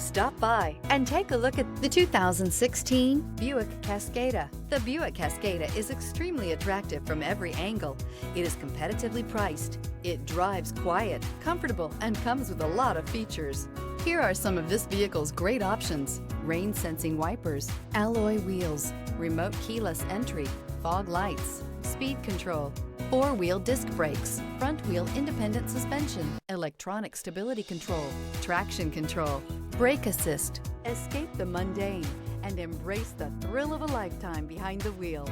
Stop by and take a look at the 2016 Buick Cascada. The Buick Cascada is extremely attractive from every angle. It is competitively priced. It drives quiet, comfortable, and comes with a lot of features. Here are some of this vehicle's great options: rain-sensing wipers, alloy wheels, remote keyless entry, fog lights, speed control, four-wheel disc brakes, front-wheel independent suspension, electronic stability control, traction control, brake assist. Escape the mundane and embrace the thrill of a lifetime behind the wheel.